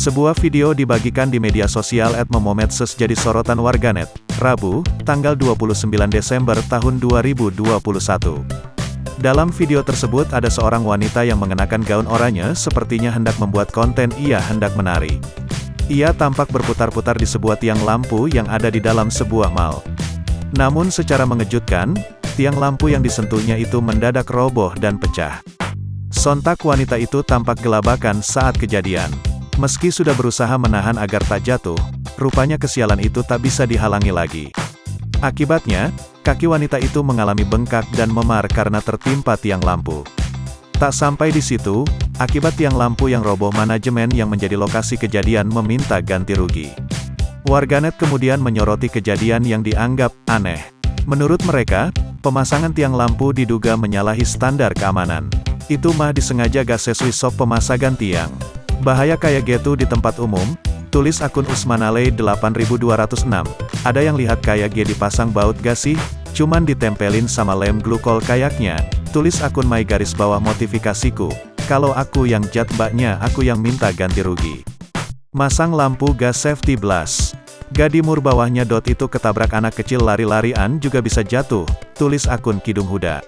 Sebuah video dibagikan di media sosial @memomedsos jadi sorotan warganet, Rabu, tanggal 29 Desember tahun 2021. Dalam video tersebut ada seorang wanita yang mengenakan gaun oranye sepertinya hendak membuat konten ia hendak menari. Ia tampak berputar-putar di sebuah tiang lampu yang ada di dalam sebuah mall. Namun secara mengejutkan, tiang lampu yang disentuhnya itu mendadak roboh dan pecah. Sontak wanita itu tampak gelabakan saat kejadian. Meski sudah berusaha menahan agar tak jatuh, rupanya kesialan itu tak bisa dihalangi lagi. Akibatnya, kaki wanita itu mengalami bengkak dan memar karena tertimpa tiang lampu. Tak sampai di situ, akibat tiang lampu yang roboh, manajemen yang menjadi lokasi kejadian meminta ganti rugi. Warganet kemudian menyoroti kejadian yang dianggap aneh. Menurut mereka, pemasangan tiang lampu diduga menyalahi standar keamanan. Itu mah disengaja gak sesuai sok pemasangan tiang. Bahaya kayak gitu di tempat umum, tulis akun Usmanaley 8206. Ada yang lihat kayak G dipasang baut gak sih? Cuman ditempelin sama lem glukol kayaknya, tulis akun my_motifikasiku. Kalau aku yang jat mbaknya, aku yang minta ganti rugi. Masang lampu gas safety blast. Gadimur bawahnya itu ketabrak anak kecil lari-larian juga bisa jatuh, tulis akun Kidung Huda.